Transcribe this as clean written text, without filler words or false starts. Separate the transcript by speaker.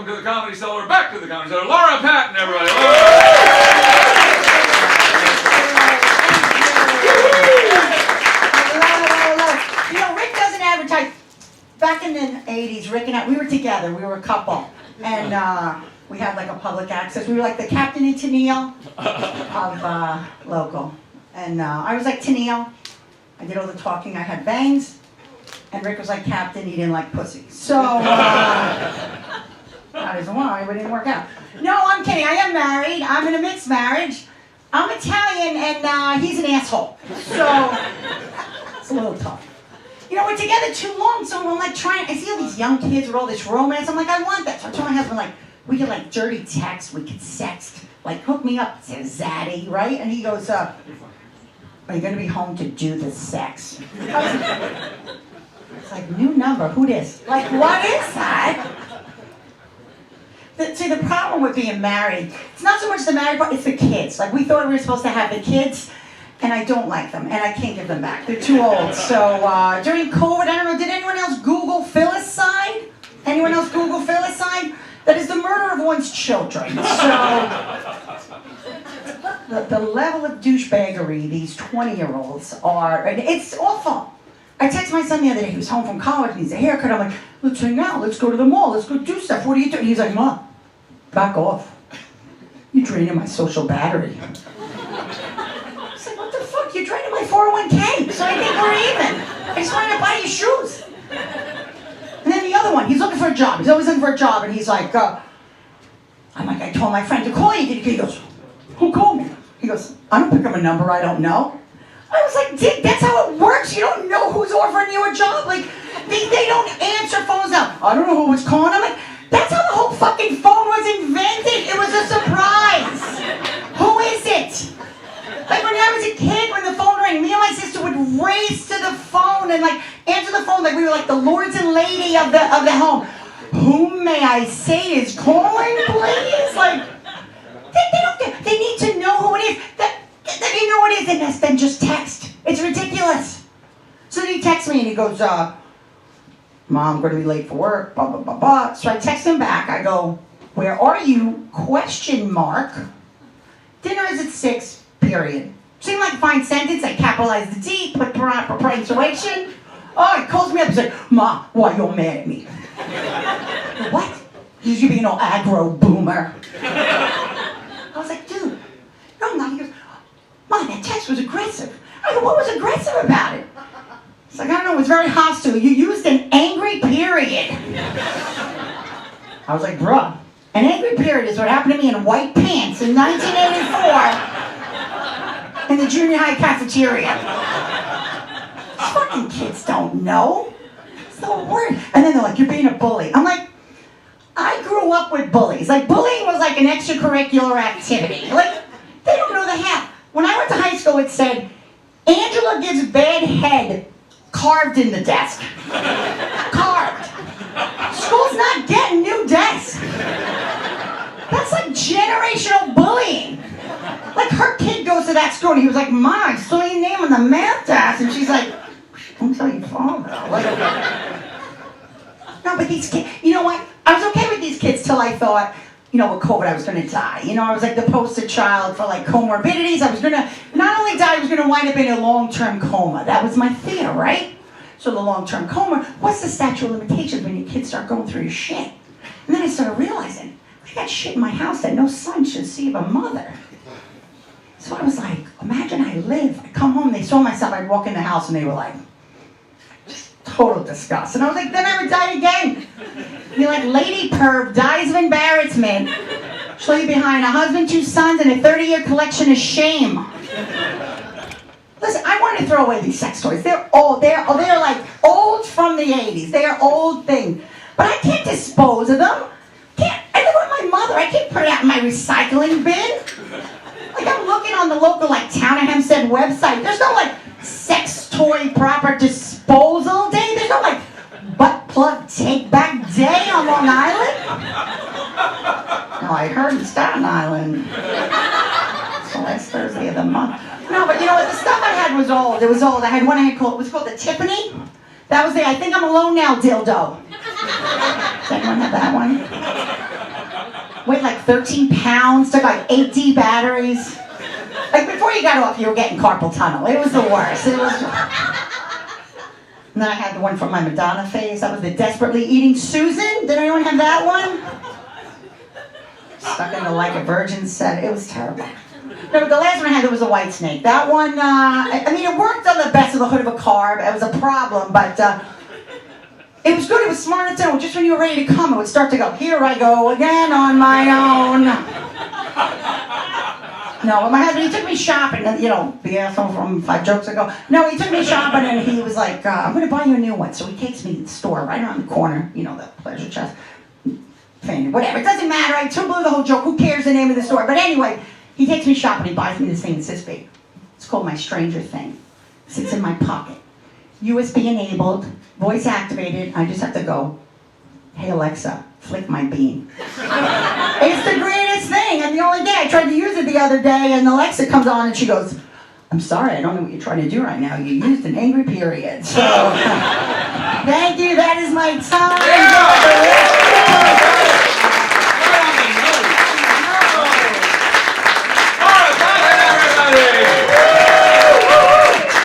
Speaker 1: welcome to the Comedy Cellar, back to the Comedy Cellar, Laura Patton, everybody. Laura.
Speaker 2: You know, Rick doesn't advertise. Back in the 80s, Rick and I, we were together. We were a couple. And we had like a public access. We were like the Captain and Tennille of local. And I was like Tennille. I did all the talking. I had bangs. And Rick was like Captain. He didn't like pussy. So, that is why it didn't work out. No, I'm kidding. I am married. I'm in a mixed marriage. I'm Italian and he's an asshole. So, it's a little tough. You know, we're together too long, so I'm like trying, I see all these young kids with all this romance. I'm like, I want that. So I told my husband, like, we could like dirty text, we could sext, like hook me up, say Zaddy, right? And he goes, are you gonna be home to do the sex? It's like, new number, who this? Like, what is that? See, the problem with being married, it's not so much the married part, it's the kids. Like, we thought we were supposed to have the kids, and I don't like them, and I can't give them back. They're too old. So, during COVID, I don't know, did anyone else Google filicide? Anyone else Google filicide? That is the murder of one's children. So, the level of douchebaggery these 20-year-olds are, and it's awful. I texted my son the other day, he was home from college, and he's a haircut. I'm like, let's hang out, let's go to the mall, let's go do stuff. What are you doing? He's like, Mom, back off. You're draining my social battery. I said, what the fuck? You're draining my 401k, so I think we're even. I just wanted to buy you shoes. And then the other one, he's looking for a job. He's always looking for a job, and he's like, I'm like, I told my friend to call you. He goes, who called me? He goes, I don't pick up a number I don't know. I was like, Dick, that's how it works. You don't know who's offering you a job. Like, they don't answer phones now. I don't know who was calling. I'm like, that's how the whole fucking phone was invented. It was a surprise. Who is it? Like when I was a kid, when the phone rang, me and my sister would race to the phone and like answer the phone like we were like the lords and lady of the home. Whom may I say is calling, please? Like, they don't get, they need to know who it is. That you know what it is, then just text. It's ridiculous. So he texts me and he goes, Mom, I'm going to be late for work, blah, blah, blah, blah. So I text him back. I go, where are you? Question mark. Dinner is at 6, period. Seemed like a fine sentence. I capitalized the D, put punctuation. Oh, he calls me up and says, Ma, why you're mad at me? What? You being all aggro boomer. I was like, dude, no, I'm not. He goes, Mom, that text was aggressive. I go, what was aggressive about it? It's like, I don't know, it was very hostile. You used an angry period. I was like, bruh, an angry period is what happened to me in white pants in 1984 in the junior high cafeteria. These fucking kids don't know. It's the word. And then they're like, you're being a bully. I'm like, I grew up with bullies. Like, bullying was like an extracurricular activity. Like, they don't know the half. When I went to high school, it said, Angela gives bad head carved in the desk. Carved. School's not getting new desks. That's like generational bullying. Like her kid goes to that school and he was like, Ma, I saw your name on the math desk. And she's like, don't tell your father. Like, no, but these kids, you know what? I was okay with these kids till I thought, you know, with COVID, I was going to die. You know, I was like the poster child for like comorbidities. I was going to not only die, I was going to wind up in a long-term coma. That was my fear, right? So the long-term coma, what's the statute of limitations when your kids start going through your shit? And then I started realizing, I got shit in my house that no son should see of a mother. So I was like, imagine I live. I come home, they saw myself, I'd walk in the house and they were like, just total disgust. And I was like, then I would die again. You're like, lady perv, dies of embarrassment. She'll leave behind a husband, 2 sons, and a 30-year collection of shame. Listen, I want to throw away these sex toys. They're old. They're like old from the 80s. They are old things. But I can't dispose of them. I live with my mother. I can't put it out in my recycling bin. Like I'm looking on the local like Town of Hempstead website. There's no like sex toy proper disposal day. There's no like butt plug take back day on Long Island. No, I heard in Staten Island. It's the last Thursday of the month. No, but you know what? The stuff I had was old. It was old. I had one I had called, it was called the Tiffany. That was the I think I'm alone now dildo. Does anyone have that one? Weighed like 13 pounds, took like 8D batteries. Like before you got off, you were getting carpal tunnel. It was the worst. It was. And then I had the one from my Madonna phase. That was the desperately eating Susan. Did anyone have that one? Stuck into like a virgin set. It was terrible. No, but the last one I had, there was a white snake. That one, I mean, it worked on the best of the hood of a car. It was a problem, but it was good. It was smart enough to know just when you were ready to come, it would start to go, here I go again on my own. No, but my husband, he took me shopping, and, you know, the asshole from 5 jokes ago. No, he took me shopping, and he was like, I'm going to buy you a new one. So he takes me to the store right around the corner, you know, the pleasure chest thing, whatever. It doesn't matter. I took the whole joke. Who cares the name of the store? But anyway, he takes me shopping. He buys me this thing. It's this big. It's called my Stranger Thing. It sits in my pocket. USB enabled, voice activated. I just have to go, hey Alexa, flick my bean. It's the greatest thing. And the only day I tried to use it the other day, and Alexa comes on and she goes, I'm sorry, I don't know what you're trying to do right now. You used an angry period. So